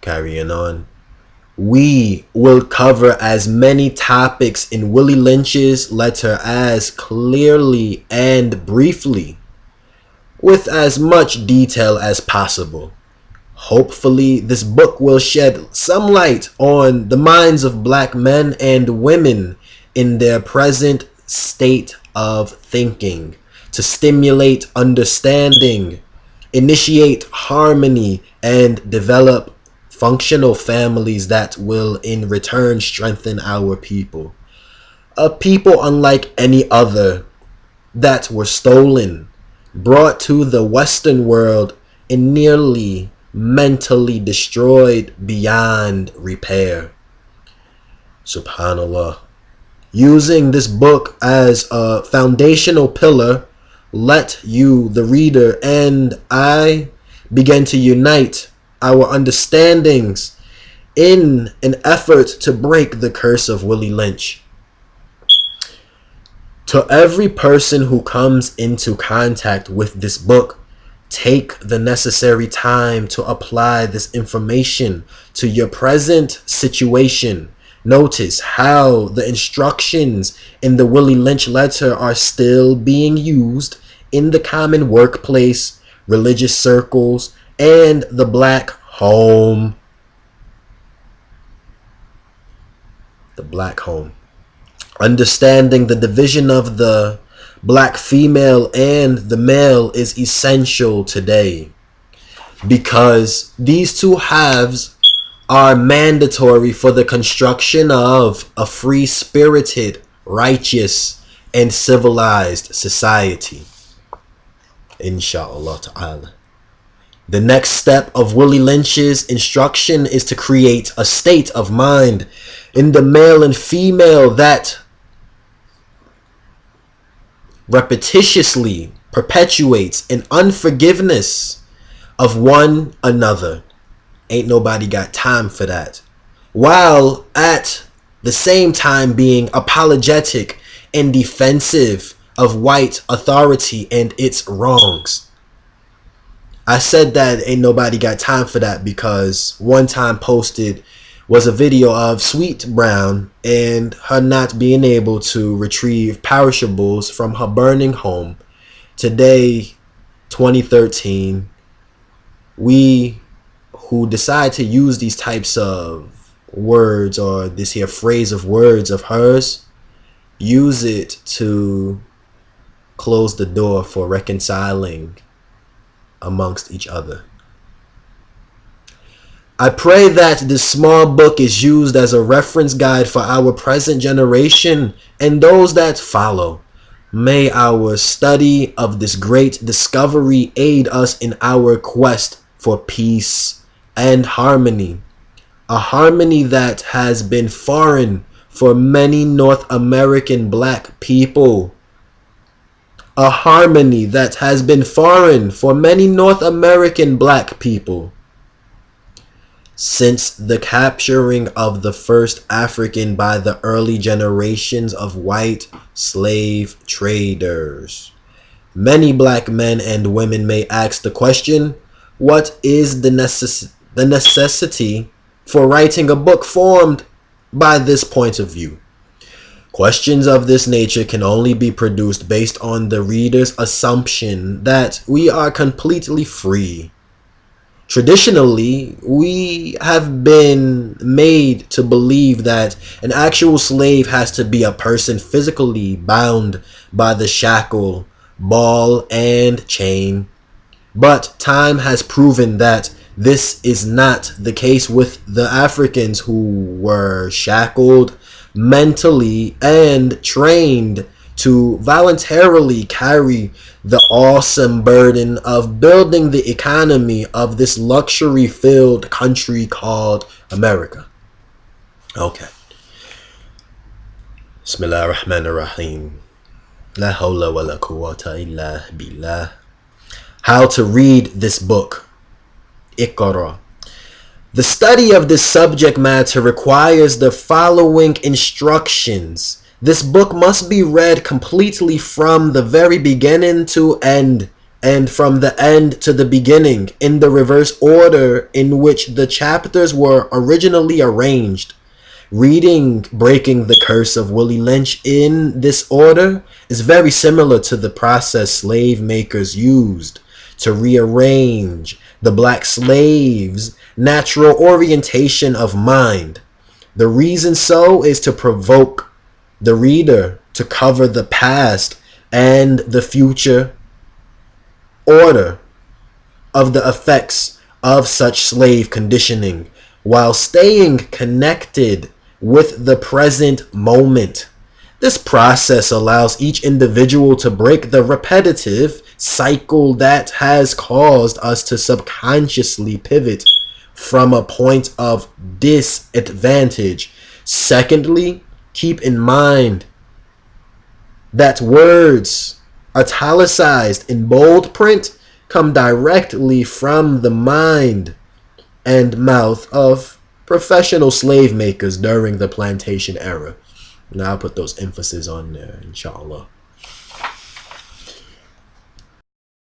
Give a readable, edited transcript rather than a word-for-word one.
Carrying on. We will cover as many topics in Willie Lynch's letter as clearly and briefly, with as much detail as possible. Hopefully, this book will shed some light on the minds of black men and women in their present state of thinking, to stimulate understanding, initiate harmony, and develop functional families that will in return strengthen our people. A people unlike any other, that were stolen, brought to the Western world, and nearly mentally destroyed beyond repair. Subhanallah. Using this book as a foundational pillar, let you, the reader, and I begin to unite our understandings in an effort to break the curse of Willie Lynch. To every person who comes into contact with this book, take the necessary time to apply this information to your present situation. Notice how the instructions in the Willie Lynch letter are still being used in the common workplace, religious circles, and the black home. The black home. Understanding the division of the black female and the male is essential today, because these two halves are mandatory for the construction of a free-spirited, righteous, and civilized society. Inshallah ta'ala. The next step of Willie Lynch's instruction is to create a state of mind in the male and female that repetitiously perpetuates an unforgiveness of one another. Ain't nobody got time for that. While at the same time being apologetic and defensive of white authority and its wrongs. I said that ain't nobody got time for that because one time posted was a video of Sweet Brown and her not being able to retrieve perishables from her burning home. Today, 2013, we who decide to use these types of words or this here phrase of words of hers, use it to close the door for reconciling amongst each other. I pray that this small book is used as a reference guide for our present generation and those that follow. May our study of this great discovery aid us in our quest for peace and harmony. A harmony that has been foreign for many North American black people. A harmony that has been foreign for many North American black people. Since the capturing of the first African by the early generations of white slave traders, many black men and women may ask the question, what is the necessity for writing a book formed by this point of view? Questions of this nature can only be produced based on the reader's assumption that we are completely free. Traditionally, we have been made to believe that an actual slave has to be a person physically bound by the shackle, ball, and chain. But time has proven that this is not the case with the Africans who were shackled mentally and trained to voluntarily carry the awesome burden of building the economy of this luxury-filled country called America. Okay. Bismillah ar-Rahman ar-Rahim. La hawla wa la quwwata illa billah. How to read this book. Iqra. The study of this subject matter requires the following instructions. This book must be read completely from the very beginning to end and from the end to the beginning in the reverse order in which the chapters were originally arranged. Reading Breaking the Curse of Willie Lynch in this order is very similar to the process slave makers used to rearrange the black slave's natural orientation of mind. The reason so is to provoke the reader to cover the past and the future order of the effects of such slave conditioning while staying connected with the present moment. This process allows each individual to break the repetitive cycle that has caused us to subconsciously pivot from a point of disadvantage. Secondly, keep in mind that words italicized in bold print come directly from the mind and mouth of professional slave makers during the plantation era. And I'll put those emphasis on there, inshallah.